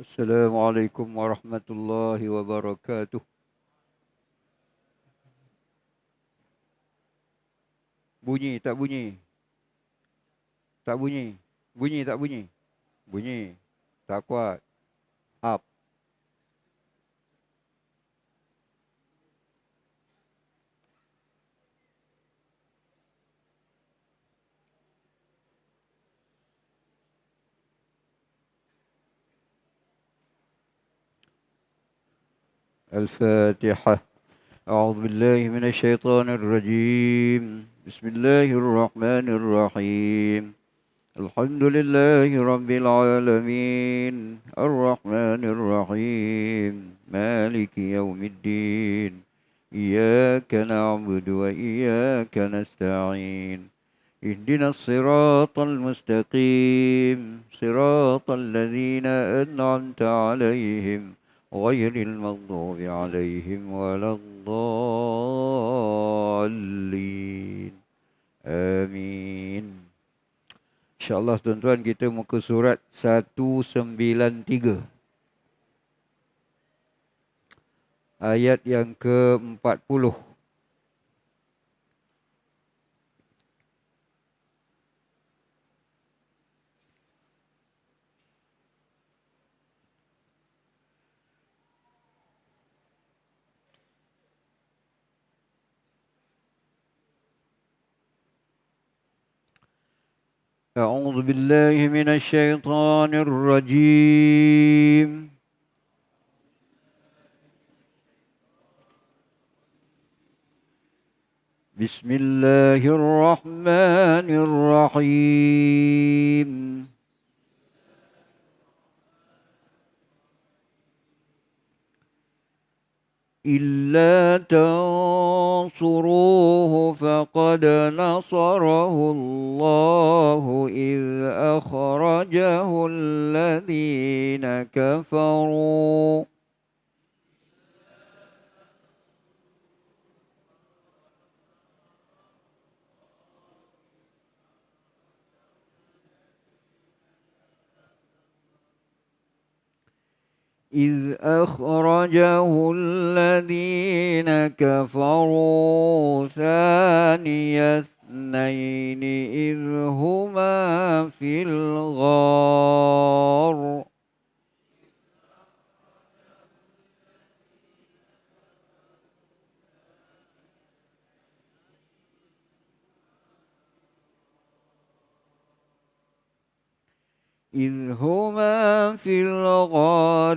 Assalamualaikum warahmatullahi wabarakatuh. Bunyi tak bunyi? Tak bunyi. Bunyi tak bunyi? Bunyi. Tak kuat. Up. Al-Fatihah. A'udzu billahi minasyaitonir rajim. Bismillahirrahmanirrahim. Alhamdulillahi rabbil alamin. Ar-Rahmanir Rahim. Maliki yaumiddin. Iyyaka na'budu wa iyyaka nasta'in. اهدنا الصراط المستقيم صراط الذين أنعمت عليهم غير المغضوب عليهم ولا الضالين. Amin. InsyaAllah tuan-tuan, kita muka surat 193. Ayat yang ke-40. أعوذ بالله من الشيطان الرجيم. بسم الله الرحمن الرحيم. إلا تنصروه فقد نصره الله إذ أخرجه الذين كفروا إذ أخرجه الذين كفروا ثاني اثنين إذ هما في الغار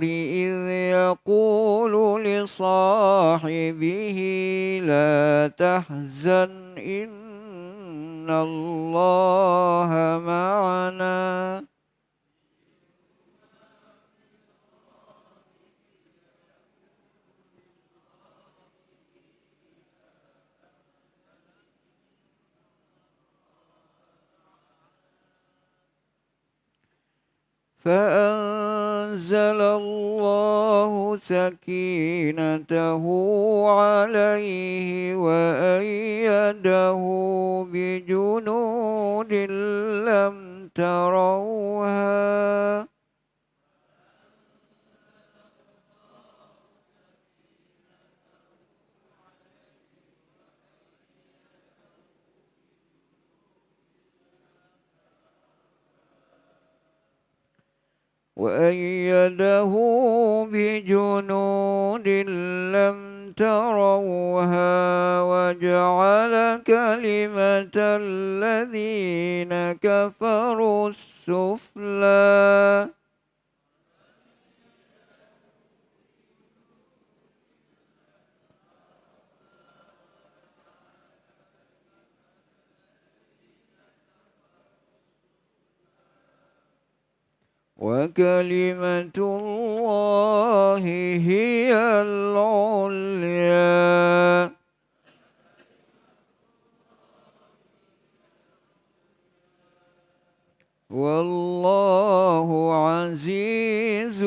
إذ يقول لصاحبه لا تحزن إن الله معنا فأنزل الله سكينته عليه وأيده بجنود لم تروها وأيده بجنود لم تروها وجعل كلمة الذين كفروا السفلى وكلمة الله هي العليا والله عزيز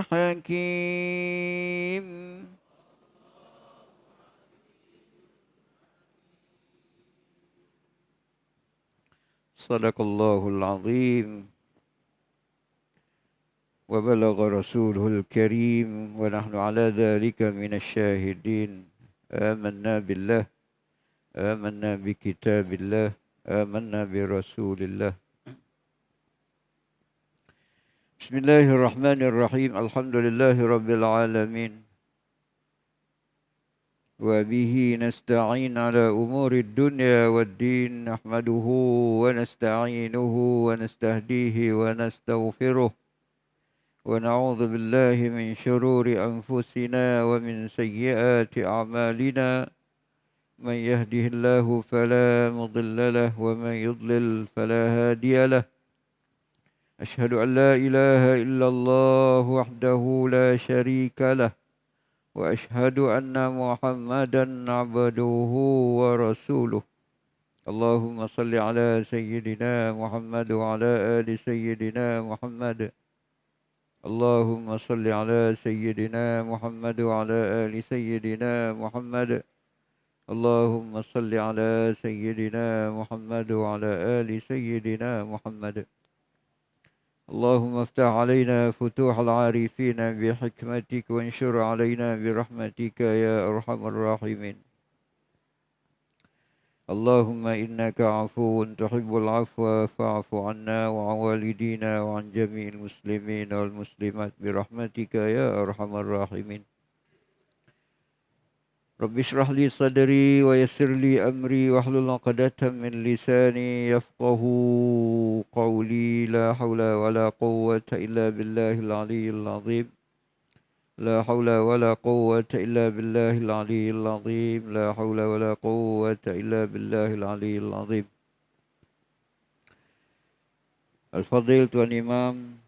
حكيم. Sadaqallahul azim. وبلغ رسوله الكريم ونحن على ذلك من الشاهدين آمنا بالله آمنا بكتاب الله آمنا برسول الله بسم الله الرحمن الرحيم الحمد لله رب العالمين وبه نستعين على أمور الدنيا والدين نحمده ونستعينه ونستهديه ونستغفره ونعوذ بالله من شرور أنفسنا ومن سيئات أعمالنا من يهده الله فلا مضل له ومن يضلل فلا هادي له أشهد أن لا إله إلا الله وحده لا شريك له وأشهد أن محمدا عبده ورسوله اللهم صل على سيدنا محمد وعلى آل سيدنا محمد اللهم صل على سيدنا محمد وعلى آل سيدنا محمد اللهم صل على سيدنا محمد وعلى آل سيدنا محمد اللهم افتح علينا فتوح العارفين بحكمتك وانشر علينا برحمتك يا أرحم الراحمين اللهم إنك عفو تحب العفو فاعف عنا وعن والدينا وعن جميع المسلمين والمسلمات برحمتك يا أرحم الراحمين رب اشرح لي صدري ويسر لي أمري واحلل عقدة من لساني يفقه قولي لا حول ولا قوة إلا بالله العلي العظيم لا حول ولا قوة إلا بالله العلي العظيم لا حول ولا قوة إلا بالله العلي العظيم Al-Fadhil Tuan Imam,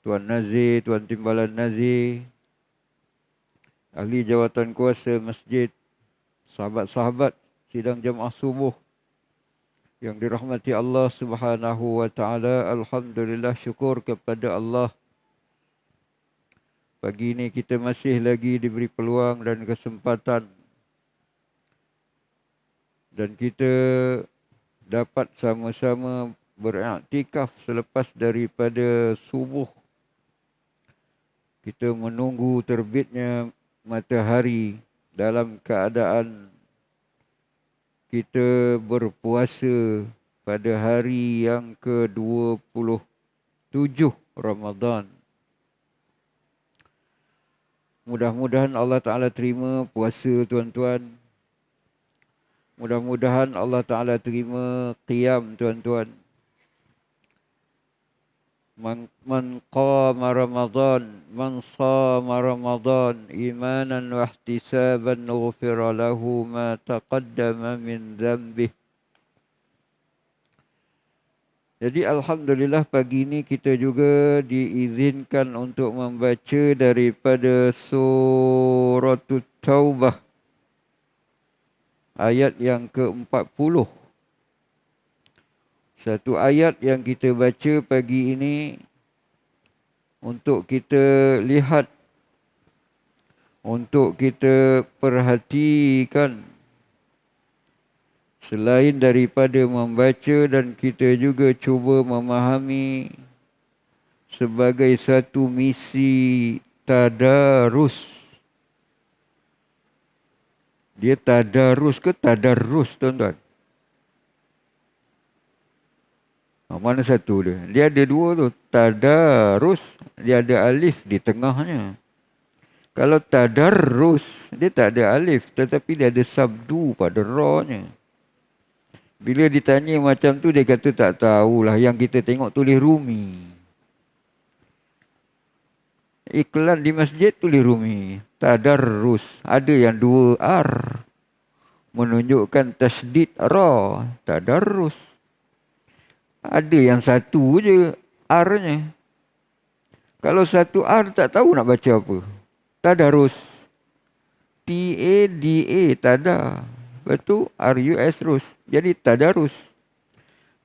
Tuan Nazir, Tuan Timbalan Nazir, Ahli Jawatan Kuasa Masjid, sahabat-sahabat sidang jamaah subuh yang dirahmati Allah Subhanahu wa taala. Alhamdulillah, syukur kepada Allah. Pagi ini kita masih lagi diberi peluang dan kesempatan dan kita dapat sama-sama beriktikaf selepas daripada subuh. Kita menunggu terbitnya matahari dalam keadaan kita berpuasa pada hari yang ke-27 Ramadan. Mudah-mudahan Allah Ta'ala terima puasa tuan-tuan. Mudah-mudahan Allah Ta'ala terima qiyam tuan-tuan. Man qama Ramadan, man sama Ramadan imanan wa ihtisaban ghufira lahu ma taqaddama min dhanbih. Jadi alhamdulillah pagi ini kita juga diizinkan untuk membaca daripada surah Taubah ayat yang ke-40. Satu ayat yang kita baca pagi ini untuk kita lihat, untuk kita perhatikan. Selain daripada membaca dan kita juga cuba memahami sebagai satu misi tadarus. Dia tadarus ke tadarus tuan-tuan? Mana satu dia? Dia ada dua tu. Tadarus, dia ada alif di tengahnya. Kalau tadarus, dia tak ada alif. Tetapi dia ada sabdu pada ra-nya. Bila ditanya macam tu, dia kata tak tahulah. Yang kita tengok tulis Rumi. Iklan di masjid tulis Rumi. Tadarus. Ada yang dua R. Menunjukkan tasdid ra. Tadarus. Ada yang satu je R-nya. Kalau satu R tak tahu nak baca apa. Tadarus. T-A-D-A. Tada. Lepas tu R-U-S terus. Jadi tadarus.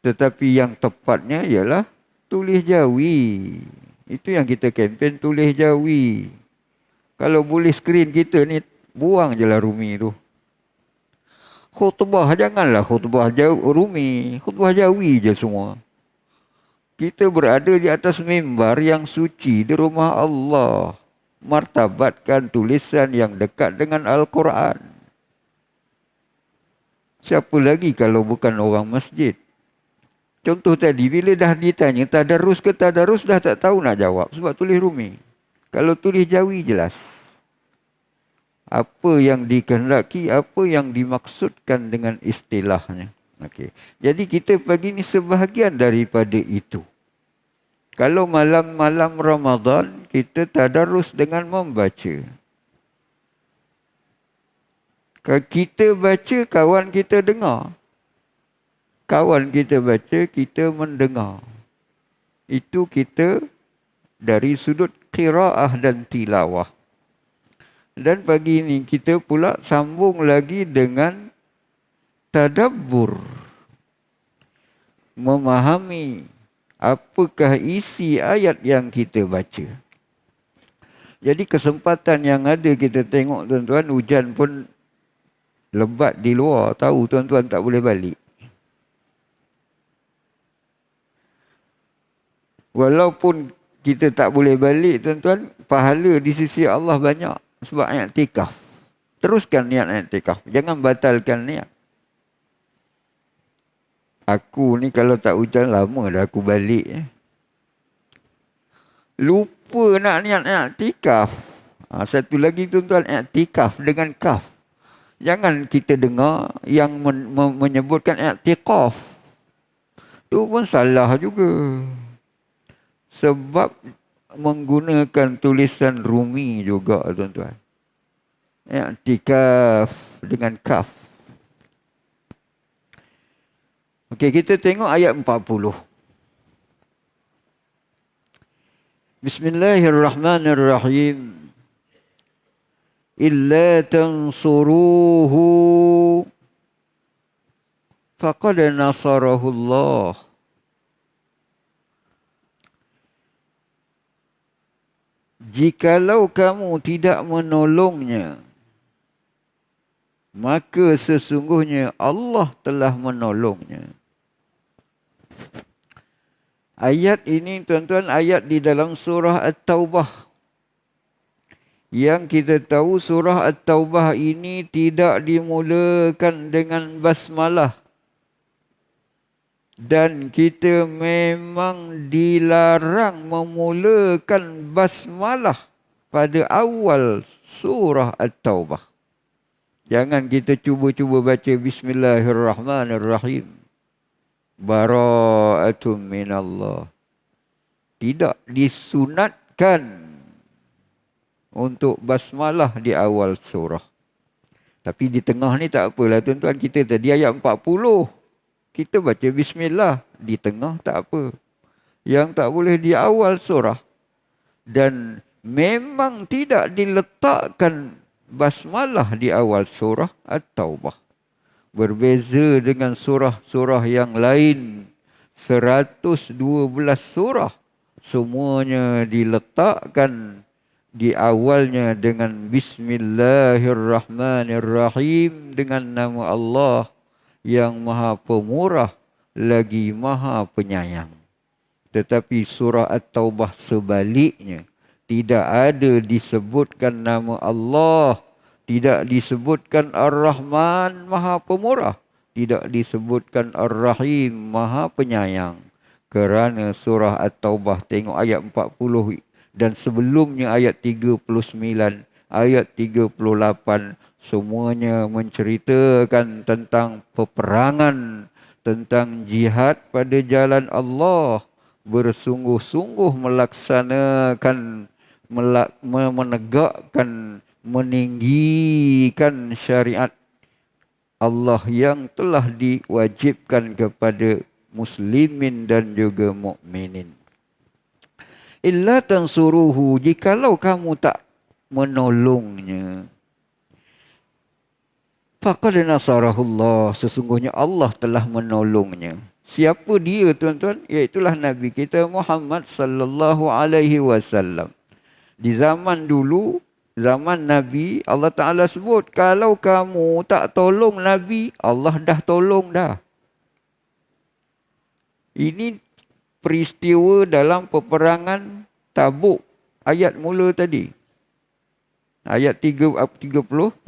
Tetapi yang tepatnya ialah tulis Jawi. Itu yang kita kempen, tulis Jawi. Kalau boleh skrin kita ni, buang je lah Rumi tu. Khutbah, janganlah khutbah Rumi. Khutbah Jawi je semua. Kita berada di atas mimbar yang suci di rumah Allah. Martabatkan tulisan yang dekat dengan Al-Quran. Siapa lagi kalau bukan orang masjid? Contoh tadi, bila dah ditanya tadarus ke tadarus, dah tak tahu nak jawab. Sebab tulis Rumi. Kalau tulis Jawi, jelas. Apa yang dikehendaki, apa yang dimaksudkan dengan istilahnya. Okey. Jadi kita pagi ni sebahagian daripada itu. Kalau malam-malam Ramadan, kita tadarus dengan membaca. Kalau kita baca, kawan kita dengar. Kawan kita baca, kita mendengar. Itu kita dari sudut qiraah dan tilawah. Dan pagi ini kita pula sambung lagi dengan tadabbur. Memahami apakah isi ayat yang kita baca. Jadi kesempatan yang ada kita tengok tuan-tuan, hujan pun lebat di luar. Tahu tuan-tuan tak boleh balik. Walaupun kita tak boleh balik tuan-tuan, pahala di sisi Allah banyak. Sebab i'tikaf. Teruskan niat i'tikaf. Jangan batalkan niat. Aku ni kalau tak hujan lama dah aku balik. Lupa nak niat i'tikaf. Satu lagi tuan-tuan, i'tikaf dengan kaf. Jangan kita dengar yang menyebutkan i'tikaf. Itu pun salah juga. Sebab menggunakan tulisan Rumi juga tuan-tuan. I'tikaf dengan kaf. Okey, kita tengok ayat 40. Bismillahirrahmanirrahim. Illa tansuruhu faqad nasarahu Allah. Jikalau kamu tidak menolongnya, maka sesungguhnya Allah telah menolongnya. Ayat ini tuan-tuan, ayat di dalam surah At-Taubah. Yang kita tahu surah At-Taubah ini tidak dimulakan dengan basmalah. Dan kita memang dilarang memulakan basmalah pada awal surah At-Taubah. Jangan kita cuba-cuba baca Bismillahirrahmanirrahim. Bara'atum minallah. Tidak disunatkan untuk basmalah di awal surah. Tapi di tengah ni tak apalah tuan-tuan. Kita tadi ayat 40. Kita baca bismillah. Di tengah tak apa. Yang tak boleh di awal surah. Dan memang tidak diletakkan basmalah di awal surah At-Taubah. Berbeza dengan surah-surah yang lain. 112 surah. Semuanya diletakkan di awalnya dengan Bismillahirrahmanirrahim. Dengan nama Allah yang Maha Pemurah lagi Maha Penyayang. Tetapi surah At-Taubah sebaliknya. Tidak ada disebutkan nama Allah. Tidak disebutkan Ar-Rahman Maha Pemurah. Tidak disebutkan Ar-Rahim Maha Penyayang. Kerana surah At-Taubah, tengok ayat 40 dan sebelumnya ayat 39, ayat 38. Semuanya menceritakan tentang peperangan, tentang jihad pada jalan Allah. Bersungguh-sungguh melaksanakan, menegakkan, meninggikan syariat Allah yang telah diwajibkan kepada muslimin dan juga mukminin. Illa tansuruhu, jikalau kamu tak menolongnya. Faqad nasarahullah, sesungguhnya Allah telah menolongnya. Siapa dia tuan-tuan? Iaitulah Nabi kita Muhammad sallallahu alaihi wasallam. Di zaman dulu, zaman Nabi, Allah Ta'ala sebut, kalau kamu tak tolong Nabi, Allah dah tolong dah. Ini peristiwa dalam peperangan Tabuk. Ayat mula tadi. Ayat 38-39.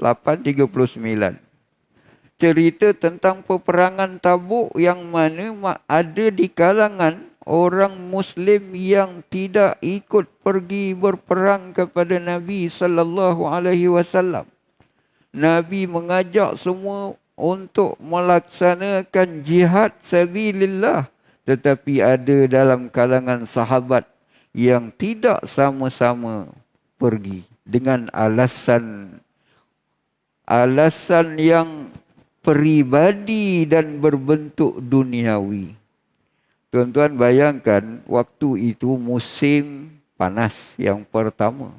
Cerita tentang peperangan Tabuk yang mana ada di kalangan orang Muslim yang tidak ikut pergi berperang kepada Nabi sallallahu alaihi wasallam. Nabi mengajak semua untuk melaksanakan jihad sabilillah, tetapi ada dalam kalangan sahabat yang tidak sama-sama pergi dengan alasan yang peribadi dan berbentuk duniawi. Tuan-tuan bayangkan waktu itu musim panas yang pertama.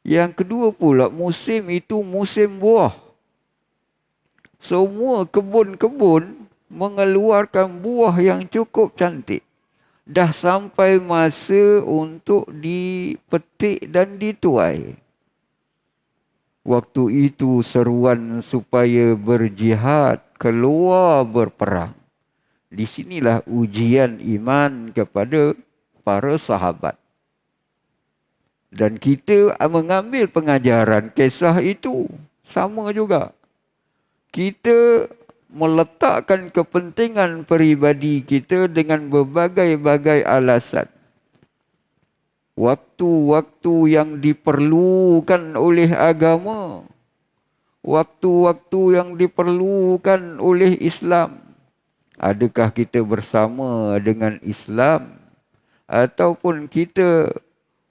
Yang kedua pula musim itu musim buah. Semua kebun-kebun mengeluarkan buah yang cukup cantik. Dah sampai masa untuk dipetik dan dituai. Waktu itu seruan supaya berjihad, keluar berperang. Di sinilah ujian iman kepada para sahabat. Dan kita mengambil pengajaran kisah itu sama juga. Kita meletakkan kepentingan peribadi kita dengan berbagai-bagai alasan. Waktu-waktu yang diperlukan oleh agama, waktu-waktu yang diperlukan oleh Islam. Adakah kita bersama dengan Islam ataupun kita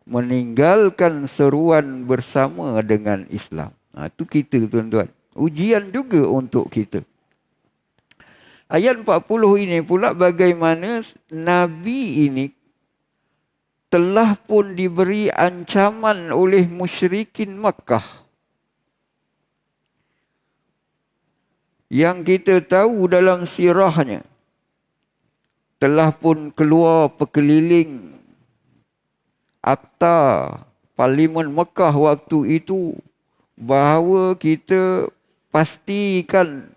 meninggalkan seruan bersama dengan Islam? Itu kita, tuan-tuan. Ujian juga untuk kita. Ayat 40 ini pula bagaimana Nabi ini telah pun diberi ancaman oleh musyrikin Makkah. Yang kita tahu dalam sirahnya, telah pun keluar pekeliling akta Parlimen Mekah waktu itu bahawa kita pastikan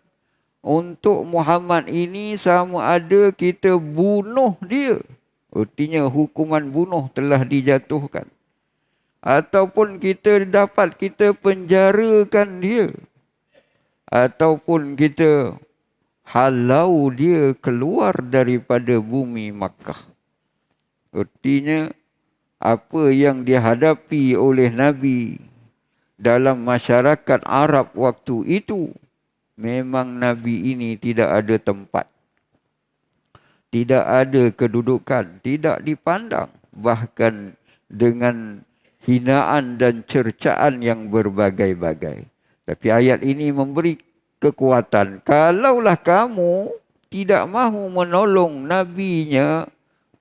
untuk Muhammad ini sama ada kita bunuh dia. Artinya hukuman bunuh telah dijatuhkan. Ataupun kita penjarakan dia. Ataupun kita halau dia keluar daripada bumi Makkah. Artinya apa yang dihadapi oleh Nabi dalam masyarakat Arab waktu itu, memang Nabi ini tidak ada tempat. Tidak ada kedudukan, tidak dipandang. Bahkan dengan hinaan dan cercaan yang berbagai-bagai. Tapi ayat ini memberi kekuatan. Kalaulah kamu tidak mahu menolong nabinya,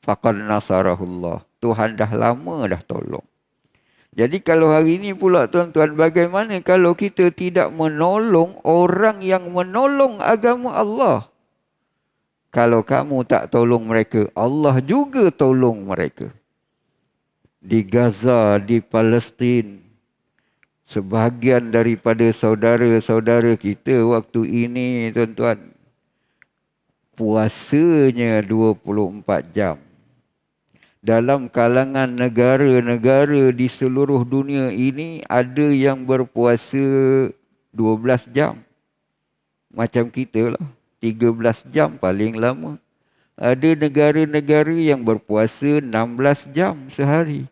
faqad nasarahullah. Tuhan dah lama dah tolong. Jadi kalau hari ini pula tuan-tuan, bagaimana kalau kita tidak menolong orang yang menolong agama Allah? Kalau kamu tak tolong mereka, Allah juga tolong mereka. Di Gaza, di Palestin, sebahagian daripada saudara-saudara kita waktu ini, tuan-tuan, puasanya 24 jam. Dalam kalangan negara-negara di seluruh dunia ini, ada yang berpuasa 12 jam. Macam kita lah. 13 jam paling lama. Ada negara-negara yang berpuasa 16 jam sehari.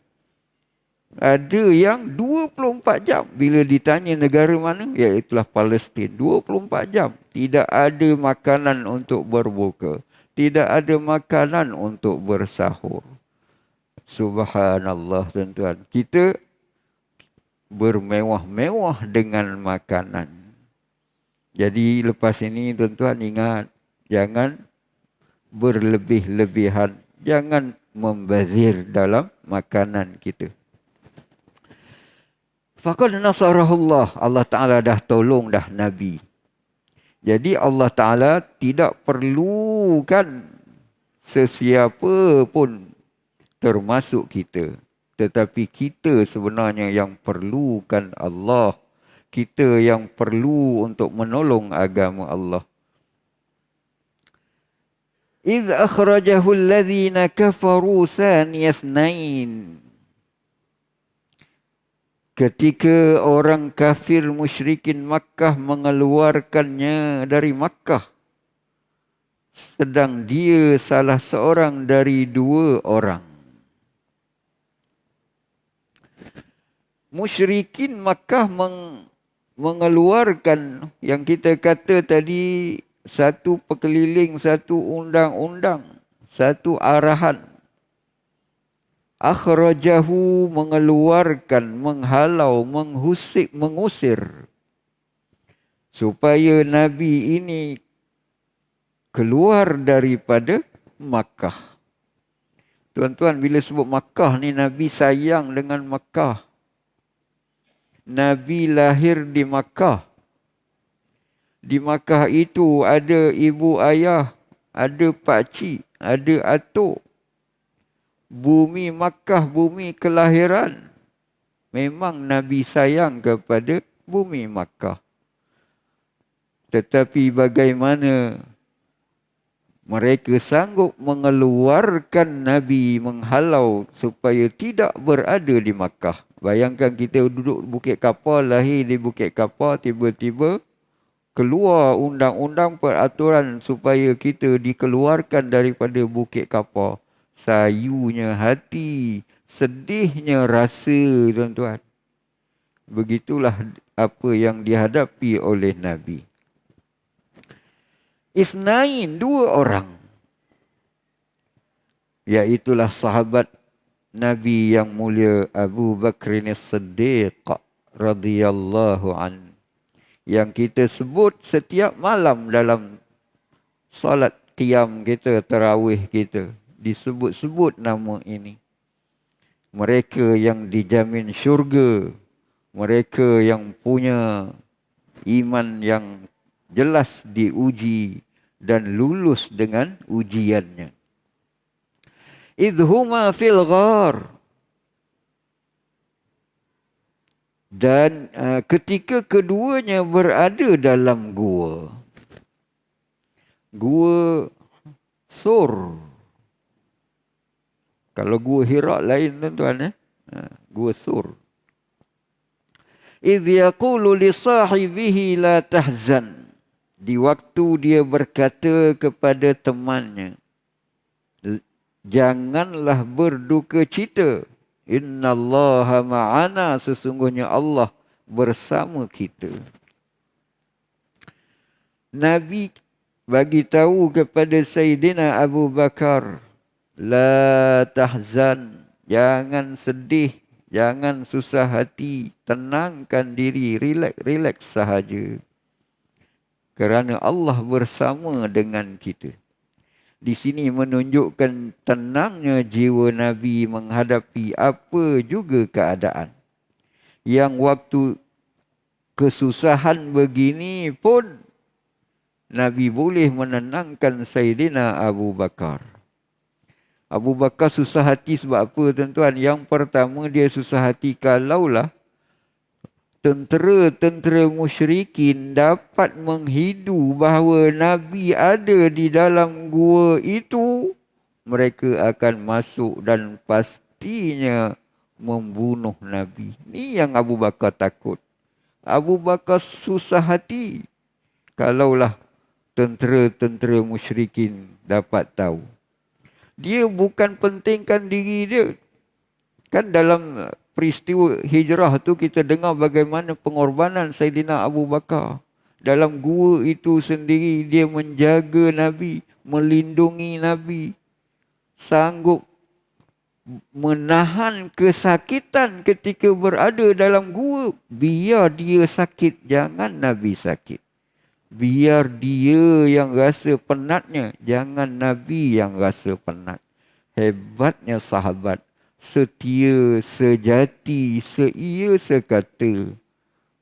Ada yang 24 jam. Bila ditanya negara mana, iaitulah Palestin. 24 jam. Tidak ada makanan untuk berbuka. Tidak ada makanan untuk bersahur. Subhanallah, tuan-tuan. Kita bermewah-mewah dengan makanan. Jadi lepas ini tuan-tuan ingat, jangan berlebih-lebihan. Jangan membazir dalam makanan kita. Faqad nasarahullah. Allah Ta'ala dah tolong dah Nabi. Jadi Allah Ta'ala tidak perlukan sesiapa pun termasuk kita. Tetapi kita sebenarnya yang perlukan Allah. Kita yang perlu untuk menolong agama Allah. إذ أخرجه الذين كفروا ثاني اثنين. Ketika orang kafir musyrikin Makkah mengeluarkannya dari Makkah, sedang dia salah seorang dari dua orang. Musyrikin Makkah mengeluarkan yang kita kata tadi, satu perkeliling, satu undang-undang, satu arahan. Akhrajahu, mengeluarkan, menghalau, mengusir. Supaya Nabi ini keluar daripada Makkah. Tuan-tuan, bila sebut Makkah ni, Nabi sayang dengan Makkah. Nabi lahir di Makkah. Di Makkah itu ada ibu ayah, ada pakcik, ada atuk. Bumi Makkah, bumi kelahiran. Memang Nabi sayang kepada bumi Makkah. Tetapi bagaimana mereka sanggup mengeluarkan Nabi, menghalau supaya tidak berada di Makkah. Bayangkan kita duduk Bukit Kapar, lahir di Bukit Kapar, tiba-tiba keluar undang-undang peraturan supaya kita dikeluarkan daripada Bukit Kapar. Sayunya hati, sedihnya rasa, tuan-tuan. Begitulah apa yang dihadapi oleh Nabi. Isnain, dua orang. Iaitulah sahabat Nabi yang mulia Abu Bakrin As-Siddiq radhiyallahu an, yang kita sebut setiap malam dalam solat qiyam kita, tarawih kita, disebut-sebut nama ini. Mereka yang dijamin syurga, mereka yang punya iman yang jelas diuji dan lulus dengan ujiannya. Idhuma fil ghar. Dan ketika keduanya berada dalam gua. Gua Sur. Kalau gua Hira lain, tuan-tuan. Gua Sur. Idh yaqulu li sahibihi la tahzan. Di waktu dia berkata kepada temannya, janganlah berduka cita. Innallaha ma'ana, sesungguhnya Allah bersama kita. Nabi bagi tahu kepada Sayyidina Abu Bakar, la tahzan, jangan sedih, jangan susah hati, tenangkan diri, relax sahaja. Kerana Allah bersama dengan kita. Di sini menunjukkan tenangnya jiwa Nabi menghadapi apa juga keadaan. Yang waktu kesusahan begini pun Nabi boleh menenangkan Sayyidina Abu Bakar. Abu Bakar susah hati sebab apa, tuan-tuan? Yang pertama, dia susah hati kalaulah tentera-tentera musyrikin dapat menghidu bahawa Nabi ada di dalam gua itu, mereka akan masuk dan pastinya membunuh Nabi. Ini yang Abu Bakar takut. Abu Bakar susah hati kalaulah tentera-tentera musyrikin dapat tahu. Dia bukan pentingkan diri dia. Kan dalam peristiwa hijrah tu kita dengar bagaimana pengorbanan Sayyidina Abu Bakar. Dalam gua itu sendiri dia menjaga Nabi, melindungi Nabi. Sanggup menahan kesakitan ketika berada dalam gua. Biar dia sakit, jangan Nabi sakit. Biar dia yang rasa penatnya, jangan Nabi yang rasa penat. Hebatnya sahabat. Setia, sejati, seia sekata.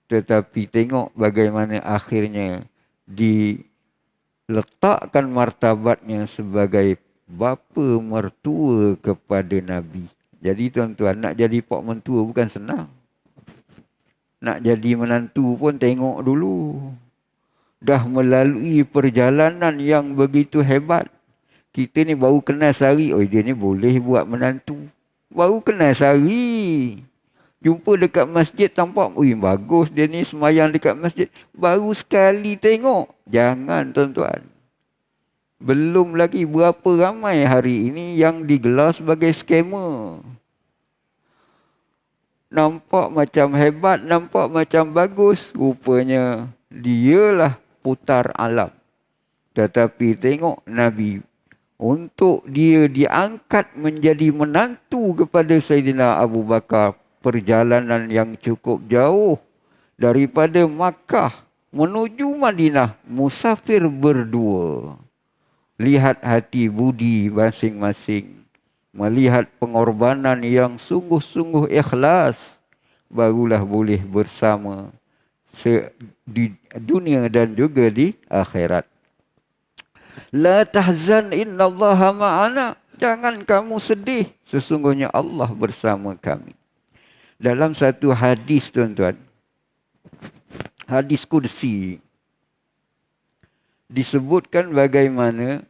Tetapi tengok bagaimana akhirnya diletakkan martabatnya sebagai bapa mertua kepada Nabi. Jadi tuan-tuan, nak jadi pak mentua bukan senang. Nak jadi menantu pun tengok dulu. Dah melalui perjalanan yang begitu hebat. Kita ni baru kenal sehari, oh dia ni boleh buat menantu. Baru kenal sehari. Jumpa dekat masjid tampak, bagus dia ni semayang dekat masjid. Baru sekali tengok. Jangan tuan-tuan. Belum lagi berapa ramai hari ini yang digelar sebagai scammer. Nampak macam hebat, nampak macam bagus. Rupanya dialah putar alam. Tetapi tengok Nabi, untuk dia diangkat menjadi menantu kepada Sayyidina Abu Bakar, perjalanan yang cukup jauh daripada Makkah menuju Madinah, musafir berdua. Lihat hati budi masing-masing, melihat pengorbanan yang sungguh-sungguh ikhlas, barulah boleh bersama di dunia dan juga di akhirat. La tahzan innallaha ma'ana. Jangan kamu sedih, sesungguhnya Allah bersama kami. Dalam satu hadis tuan-tuan, hadis kursi, disebutkan bagaimana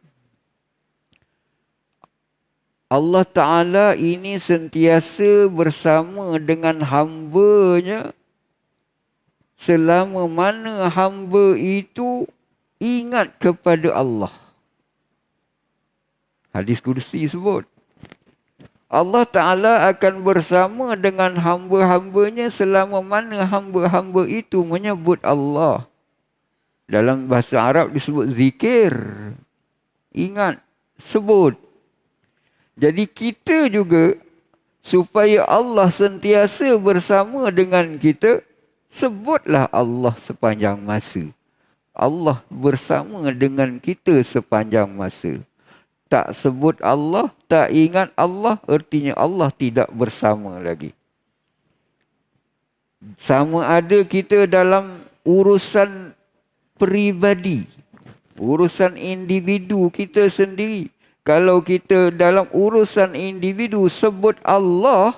Allah Ta'ala ini sentiasa bersama dengan hamba-Nya selama mana hamba itu ingat kepada Allah. Hadis kursi sebut, Allah Ta'ala akan bersama dengan hamba-hambanya selama mana hamba-hamba itu menyebut Allah. Dalam bahasa Arab disebut zikir. Ingat, sebut. Jadi kita juga, supaya Allah sentiasa bersama dengan kita, sebutlah Allah sepanjang masa. Allah bersama dengan kita sepanjang masa. Tak sebut Allah, tak ingat Allah, artinya Allah tidak bersama lagi. Sama ada kita dalam urusan peribadi, urusan individu kita sendiri. Kalau kita dalam urusan individu sebut Allah,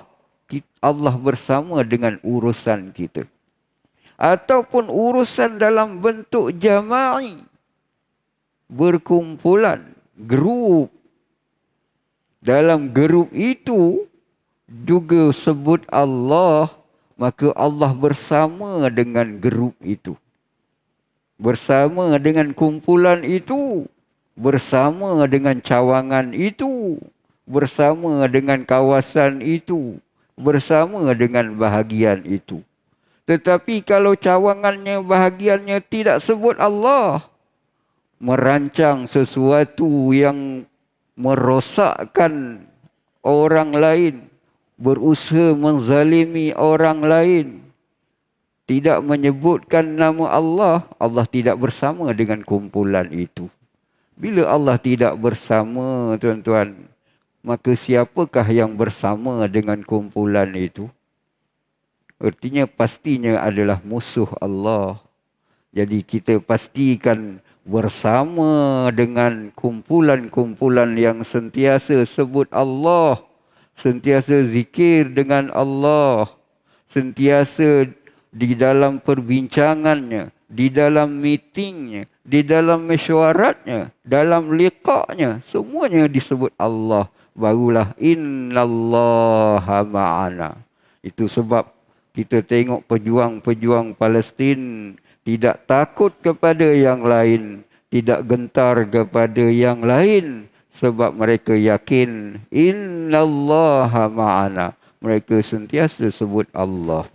Allah bersama dengan urusan kita. Ataupun urusan dalam bentuk jama'i, berkumpulan, grup. Dalam grup itu juga sebut Allah, maka Allah bersama dengan grup itu. Bersama dengan kumpulan itu, bersama dengan cawangan itu, bersama dengan kawasan itu, bersama dengan bahagian itu. Tetapi kalau cawangannya, bahagiannya tidak sebut Allah, merancang sesuatu yang merosakkan orang lain, berusaha menzalimi orang lain, tidak menyebutkan nama Allah, Allah tidak bersama dengan kumpulan itu. Bila Allah tidak bersama, tuan-tuan, maka siapakah yang bersama dengan kumpulan itu? Artinya pastinya adalah musuh Allah. Jadi kita pastikan bersama dengan kumpulan-kumpulan yang sentiasa sebut Allah, sentiasa zikir dengan Allah, sentiasa di dalam perbincangannya, di dalam meetingnya, di dalam mesyuaratnya, dalam liqa'nya, semuanya disebut Allah. Barulah innallaha ma'ana. Itu sebab kita tengok pejuang-pejuang Palestin tidak takut kepada yang lain, tidak gentar kepada yang lain, sebab mereka yakin innallaha ma'ana. Mereka sentiasa sebut Allah.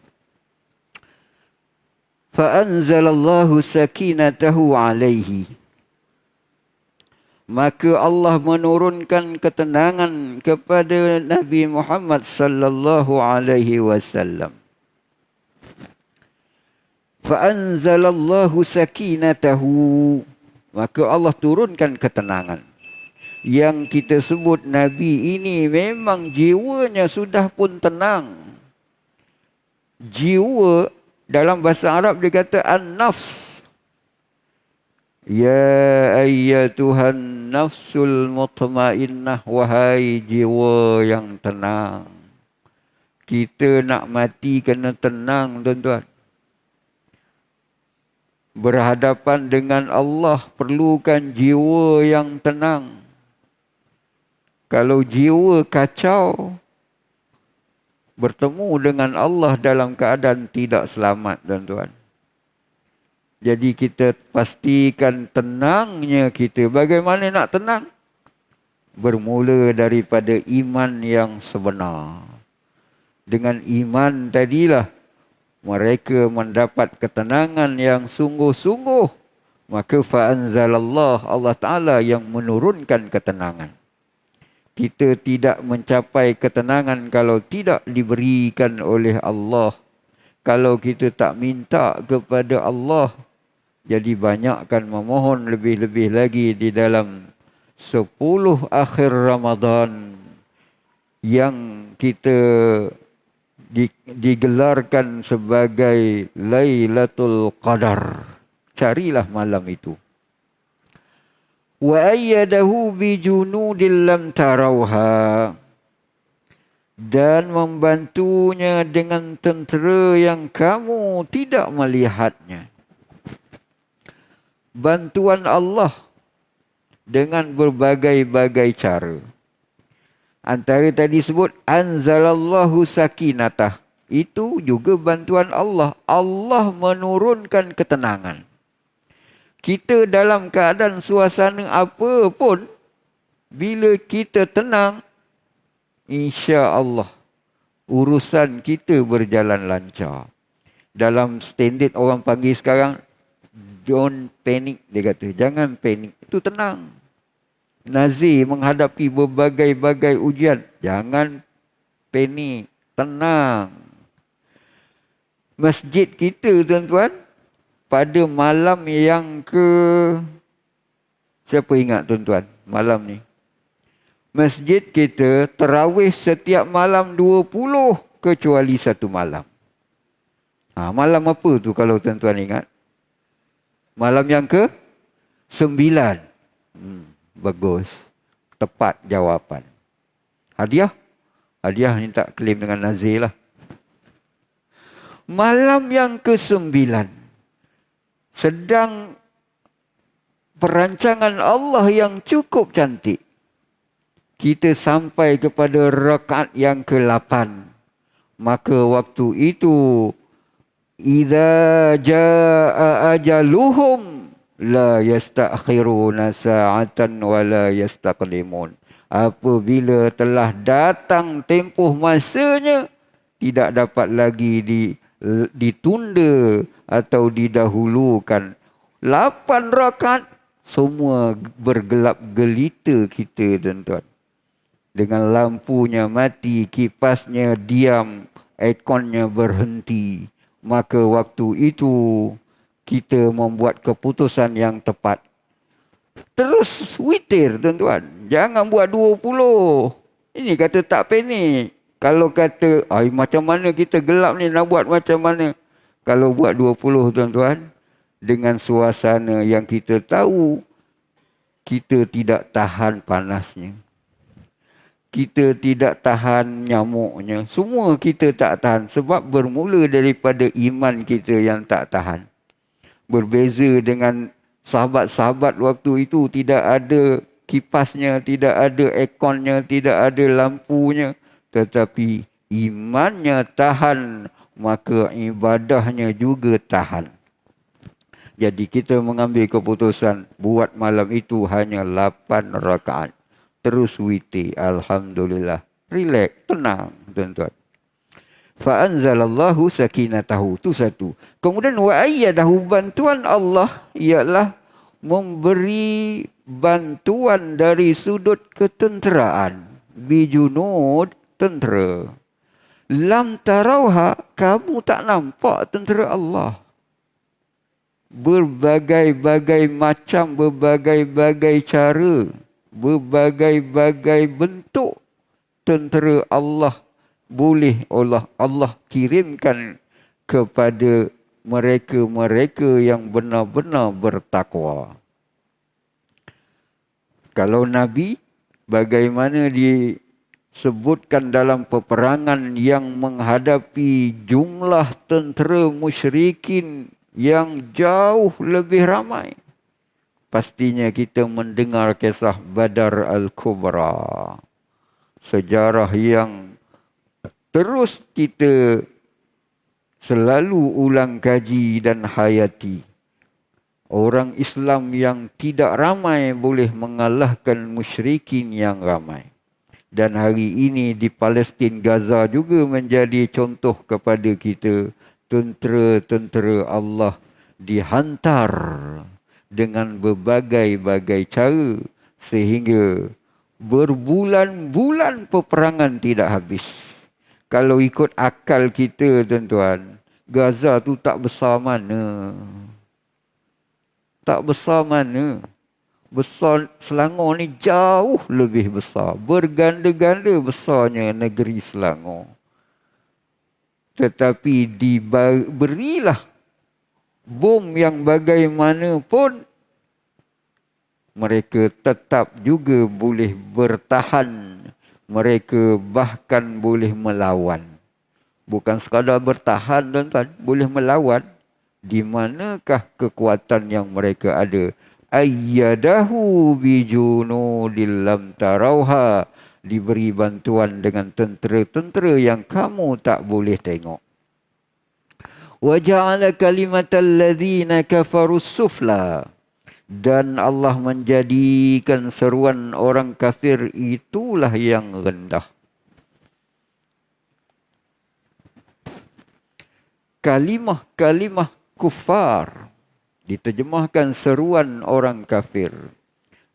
Fa'anzalallahu sakinatahu alaihi. Maka Allah menurunkan ketenangan kepada Nabi Muhammad sallallahu alaihi wasallam. Fa'anzalallahu sakinatahu. Maka Allah turunkan ketenangan. Yang kita sebut Nabi ini memang jiwanya sudah pun tenang. Jiwa dalam bahasa Arab dia kata an-nafs. Ya ayyatuhan nafsul mutmainnah, wahai jiwa yang tenang. Kita nak mati kena tenang, tuan-tuan. Berhadapan dengan Allah perlukan jiwa yang tenang. Kalau jiwa kacau, bertemu dengan Allah dalam keadaan tidak selamat, tuan-tuan. Jadi kita pastikan tenangnya kita. Bagaimana nak tenang? Bermula daripada iman yang sebenar. Dengan iman tadilah mereka mendapat ketenangan yang sungguh-sungguh. Maka fa'anzalallah, Allah Ta'ala yang menurunkan ketenangan. Kita tidak mencapai ketenangan kalau tidak diberikan oleh Allah. Kalau kita tak minta kepada Allah, jadi banyakkan memohon lebih-lebih lagi di dalam 10 akhir Ramadan yang kita digelarkan sebagai Lailatul Qadar. Carilah malam itu. Wa ayyadahu bi junudin lam tarauha, dan membantunya dengan tentera yang kamu tidak melihatnya. Bantuan Allah dengan berbagai-bagai cara. Antara tadi sebut anzalallahu sakinatah. Itu juga bantuan Allah. Allah menurunkan ketenangan. Kita dalam keadaan suasana apa pun, bila kita tenang, insya-Allah urusan kita berjalan lancar. Dalam standard orang panggil sekarang, don't panic, dia kata. Jangan panik. Itu tenang. Nazir menghadapi berbagai-bagai ujian. Jangan panik. Tenang. Masjid kita, tuan-tuan, pada malam yang siapa ingat, tuan-tuan, malam ni? Masjid kita tarawih setiap malam 20 kecuali satu malam. Malam apa tu kalau tuan-tuan ingat? Malam yang ke-9. Bagus. Tepat jawapan. Hadiah? Hadiah ni tak claim dengan Nazir lah. Malam yang ke-9. Sedang perancangan Allah yang cukup cantik. Kita sampai kepada rakaat yang ke-8. Maka waktu itu, idza jaa ajaluhum la yastakhiruna sa'atan wa la yastaqdimun. Apabila telah datang tempoh masanya, tidak dapat lagi ditunda atau didahulukan. 8 rakaat semua bergelap gelita kita, tuan-tuan. Dengan lampunya mati, kipasnya diam, airconnya berhenti. Maka waktu itu kita membuat keputusan yang tepat. Terus witir, tuan-tuan. Jangan buat 20. Ini kata tak panik. Kalau kata, macam mana kita gelap ni, nak buat macam mana? Kalau buat 20, tuan-tuan, dengan suasana yang kita tahu, kita tidak tahan panasnya. Kita tidak tahan nyamuknya. Semua kita tak tahan. Sebab bermula daripada iman kita yang tak tahan. Berbeza dengan sahabat-sahabat waktu itu, tidak ada kipasnya, tidak ada airconnya, tidak ada lampunya. Tetapi imannya tahan, maka ibadahnya juga tahan. Jadi kita mengambil keputusan buat malam itu hanya 8 rakaat. Terus witir. Alhamdulillah. Relax. Tenang, tuan-tuan. Fa'anzalallahu sakinatahu. Itu satu. Kemudian wa'ayyadahu, bantuan Allah ialah memberi bantuan dari sudut ketenteraan. Bijunud, tentera. Lam tarauha, kamu tak nampak tentera Allah. Berbagai-bagai macam, berbagai-bagai cara, berbagai-bagai bentuk tentera Allah boleh Allah kirimkan kepada mereka-mereka yang benar-benar bertakwa. Kalau Nabi, bagaimana disebutkan dalam peperangan yang menghadapi jumlah tentera musyrikin yang jauh lebih ramai. Pastinya kita mendengar kisah Badar Al-Kubra. sejarah yang terus kita selalu ulang kaji dan hayati. Orang Islam yang tidak ramai boleh mengalahkan musyrikin yang ramai. Dan hari ini di Palestin, Gaza juga menjadi contoh kepada kita. Tentera-tentera Allah dihantar dengan berbagai-bagai cara sehingga berbulan-bulan peperangan tidak habis. Kalau ikut akal kita, tuan-tuan, Gaza tu tak besar mana. Tak besar mana. Besar Selangor ni jauh lebih besar. Berganda-ganda besarnya negeri Selangor. Tetapi diberilah bom yang bagaimanapun, mereka tetap juga boleh bertahan. Mereka bahkan boleh melawan. Bukan sekadar bertahan, tuan-tuan, boleh melawan. Di manakah kekuatan yang mereka ada? Ayyadahu bijunudil lam tarauha. Diberi bantuan dengan tentera-tentera yang kamu tak boleh tengok. Wa ja'ala kalimatal ladzina kafarus sufla. Dan Allah menjadikan seruan orang kafir itulah yang rendah. Kalimah-kalimah kufar diterjemahkan seruan orang kafir.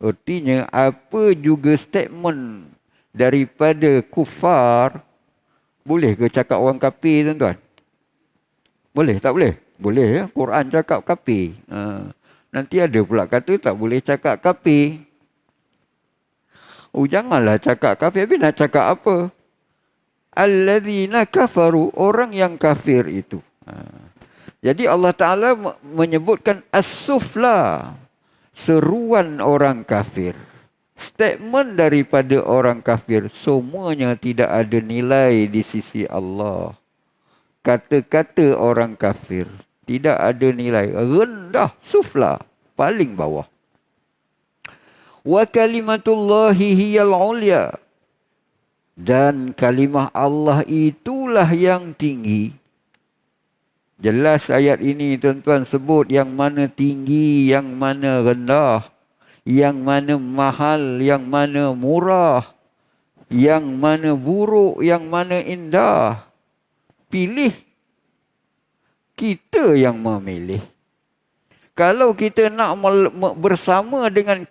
Artinya apa juga statement daripada kufar. Boleh ke cakap orang kafir, tuan-tuan? Boleh tak boleh? Boleh ya. Quran cakap kafir. Nanti ada pula kata tak boleh cakap kafir. Oh, janganlah cakap kafir. Habis nak cakap apa? Alladzina kafaru, orang yang kafir itu. Jadi Allah Ta'ala menyebutkan as-sufla, seruan orang kafir. Statement daripada orang kafir, semuanya tidak ada nilai di sisi Allah. Kata-kata orang kafir tidak ada nilai. Rendah, sufla, paling bawah. Wa kalimatullahi hiyal ulya. Dan kalimah Allah itulah yang tinggi. Jelas ayat ini, tuan-tuan, sebut yang mana tinggi, yang mana rendah, yang mana mahal, yang mana murah, yang mana buruk, yang mana indah. Pilih. Kita yang memilih. Kalau kita nak bersama dengan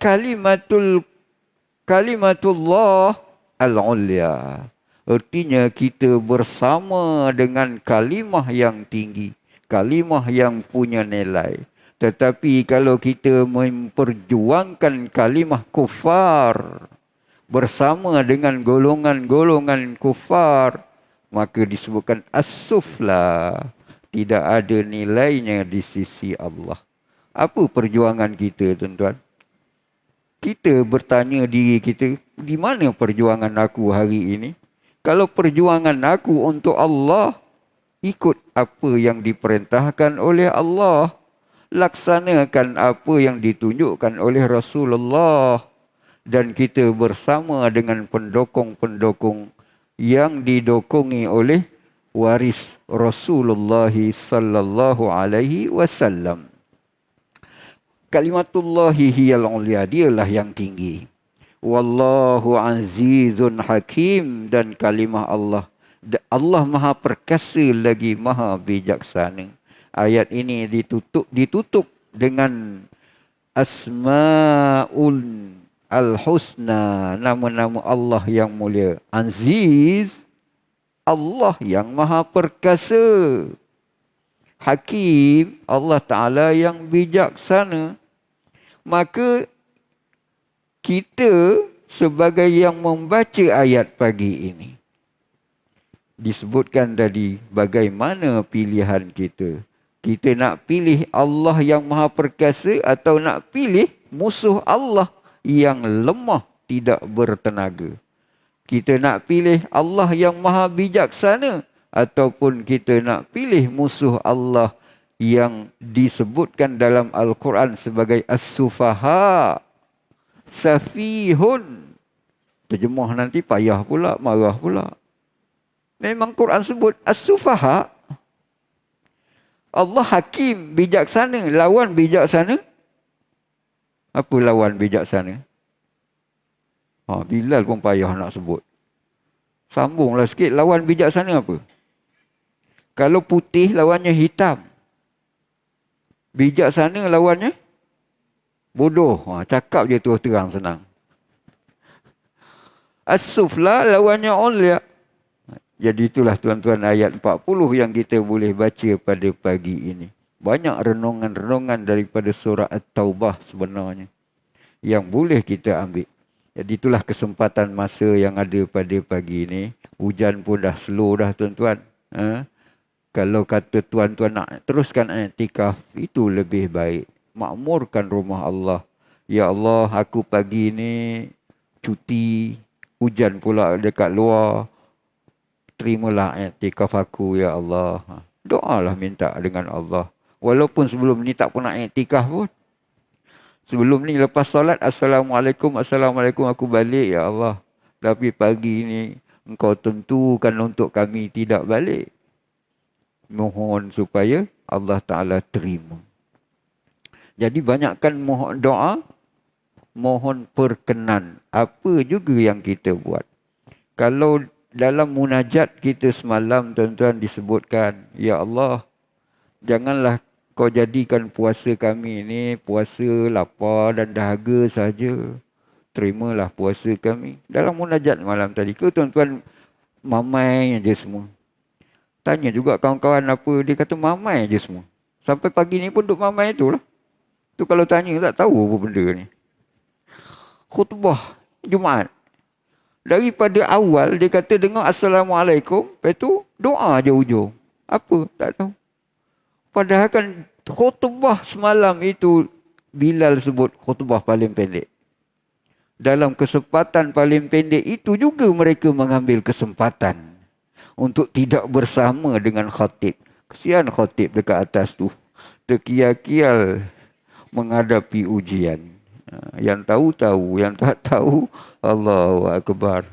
kalimatullah al-ulya, artinya kita bersama dengan kalimah yang tinggi, kalimah yang punya nilai. Tetapi kalau kita memperjuangkan kalimah kufar bersama dengan golongan-golongan kufar, maka disebutkan as-sufla, tidak ada nilainya di sisi Allah. Apa perjuangan kita, tuan-tuan? Kita bertanya diri kita, di mana perjuangan aku hari ini? Kalau perjuangan aku untuk Allah, ikut apa yang diperintahkan oleh Allah. Laksanakan apa yang ditunjukkan oleh Rasulullah. Dan kita bersama dengan pendokong-pendokong yang didokongi oleh waris Rasulullah sallallahu alaihi wasallam. Kalimatullahi hiyal ulya, dialah yang tinggi. Wallahu azizun hakim, dan kalimah Allah, Allah maha perkasa lagi maha bijaksana. Ayat ini ditutup dengan asmaul al-husna, nama-nama Allah yang mulia. Aziz, Allah yang maha perkasa. Hakim, Allah Ta'ala yang bijaksana. Maka kita sebagai yang membaca ayat pagi ini, disebutkan tadi bagaimana pilihan kita. Kita nak pilih Allah yang maha perkasa atau nak pilih musuh Allah yang lemah tidak bertenaga. Kita nak pilih Allah yang maha bijaksana ataupun kita nak pilih musuh Allah yang disebutkan dalam Al-Quran sebagai as-sufaha, safihun, Terjemah nanti payah pula, marah pula. Memang Quran sebut as-sufaha. Allah hakim, bijaksana. Lawan bijaksana. Apa lawan bijaksana? Bilal pun payah nak sebut. Sambunglah sikit. Lawan bijaksana apa? Kalau putih, lawannya hitam. Bijaksana lawannya bodoh. Cakap je terus terang senang. As-sufla lawannya ulia. Jadi itulah tuan-tuan ayat 40 yang kita boleh baca pada pagi ini. Banyak renungan-renungan daripada surah At-Taubah sebenarnya yang boleh kita ambil. Jadi itulah kesempatan masa yang ada pada pagi ini. Hujan pun dah slow dah tuan-tuan. Kalau kata tuan-tuan nak teruskan i'tikaf, itu lebih baik. Makmurkan rumah Allah. Ya Allah, aku pagi ini cuti, hujan pula dekat luar. Terimalah i'tikaf aku, ya Allah. Doalah minta dengan Allah. Walaupun sebelum ni tak pernah i'tikaf pun. Sebelum ni lepas solat, Assalamualaikum aku balik, ya Allah. Tapi pagi ni engkau tentukan untuk kami tidak balik. Mohon supaya Allah Ta'ala terima. Jadi banyakkan mohon doa, mohon perkenan. Apa juga yang kita buat. Kalau dalam munajat kita semalam tuan-tuan disebutkan, ya Allah, janganlah kau jadikan puasa kami ini puasa lapar dan dahaga saja. Terimalah puasa kami. Dalam munajat malam tadi ke tuan-tuan mamai aja semua. Tanya juga kawan-kawan apa, dia kata mamai aja semua. Sampai pagi ni pun duk mamai itulah. Tu kalau tanya tak tahu apa benda ni. Khutbah Jumaat. Daripada awal dia kata dengar Assalamualaikum, lepas tu doa je ujung. Apa? Tak tahu. Padahal kan khutbah semalam itu Bilal sebut khutbah paling pendek. Dalam kesempatan paling pendek itu juga mereka mengambil kesempatan untuk tidak bersama dengan khatib. Kesian khatib dekat atas tu. Terkial-kial menghadapi ujian. Yang tahu-tahu, yang tak tahu, Allahu Akbar.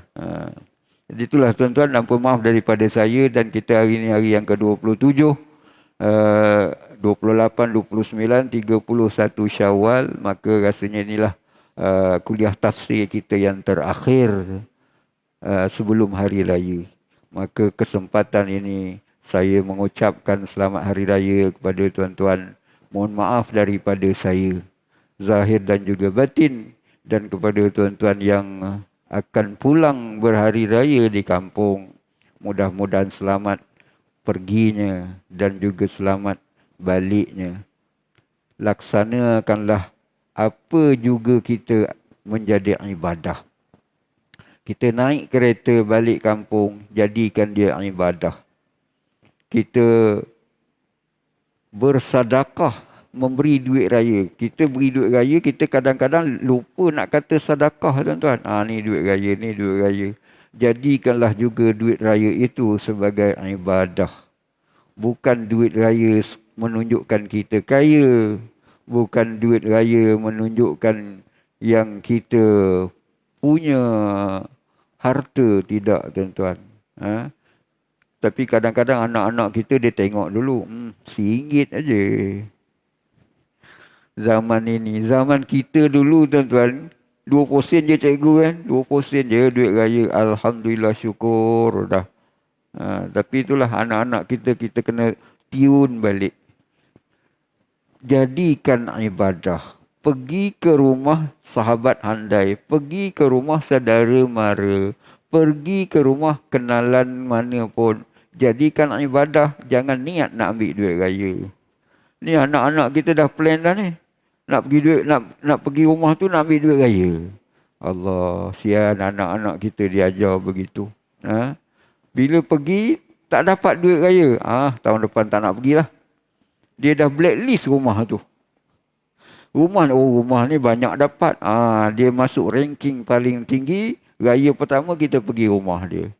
Jadi itulah tuan-tuan, tanpa maaf daripada saya dan kita hari ini hari yang ke-27. 28, 29, 31 Syawal, maka rasanya inilah kuliah tafsir kita yang terakhir sebelum hari raya. Maka kesempatan ini saya mengucapkan selamat hari raya kepada tuan-tuan. Mohon maaf daripada saya, zahir dan juga batin, dan kepada tuan-tuan yang akan pulang berhari raya di kampung. Mudah-mudahan selamat perginya dan juga selamat baliknya. Laksanakanlah apa juga kita menjadi ibadah. Kita naik kereta balik kampung, jadikan dia ibadah. Kita bersedekah, memberi duit raya. Kita beri duit raya, kita kadang-kadang lupa nak kata sedekah tuan-tuan. Ni duit raya, ni duit raya. Jadikanlah juga duit raya itu sebagai ibadah. Bukan duit raya menunjukkan kita kaya. Bukan duit raya menunjukkan yang kita punya harta. Tidak, tuan-tuan. Tapi kadang-kadang anak-anak kita dia tengok dulu. RM1 aja. Zaman ini. Zaman kita dulu tuan-tuan. 20 sen je cikgu kan. 20 sen je duit raya. Alhamdulillah, syukur dah. Tapi itulah anak-anak kita kena tiun balik. Jadikan ibadah. Pergi ke rumah sahabat handai. Pergi ke rumah saudara mara. Pergi ke rumah kenalan mana pun. Jadikan ibadah. Jangan niat nak ambil duit raya. Ni anak-anak kita dah plan dah ni. Nak pergi nak pergi rumah tu nak ambil duit raya. Allah, sian anak-anak kita diajar begitu. Bila pergi tak dapat duit raya. Tahun depan tak nak pergilah. Dia dah blacklist rumah tu. Rumah ni banyak dapat. Dia masuk ranking paling tinggi. Raya pertama kita pergi rumah dia.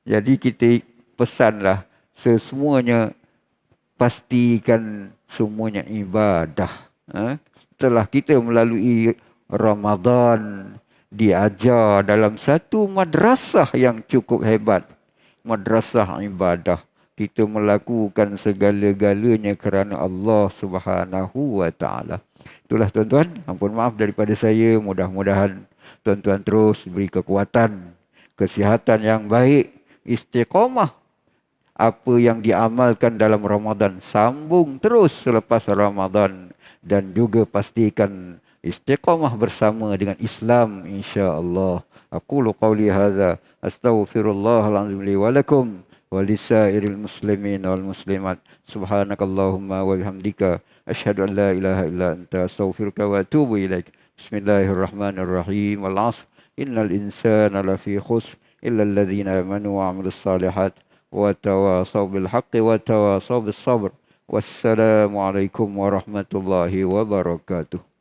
Jadi kita pesanlah semuanya pastikan semuanya ibadah. Setelah kita melalui Ramadan, diajar dalam satu madrasah yang cukup hebat. Madrasah ibadah. Kita melakukan segala-galanya kerana Allah Subhanahu wa taala. Itulah tuan-tuan, ampun maaf daripada saya. Mudah-mudahan tuan-tuan terus beri kekuatan, kesihatan yang baik, istiqamah. Apa yang diamalkan dalam Ramadan, sambung terus selepas Ramadan. Dan juga pastikan istiqamah bersama dengan Islam, insya-Allah. Aqulu qawli hadza astaghfirullahalazim li wa lakum wa lisairil muslimin wal muslimat. Subhanakallahumma wa bihamdika asyhadu an la ilaha illa anta astaghfiruka wa atubu ilaik. Bismillahirrahmanirrahim. Wal 'ashr innal insana lafi khusr illa alladhina amanu wa 'amilus shalihat wa tawasaw bil haqqi wa tawasaw bis sabr. Wassalamualaikum warahmatullahi wabarakatuh.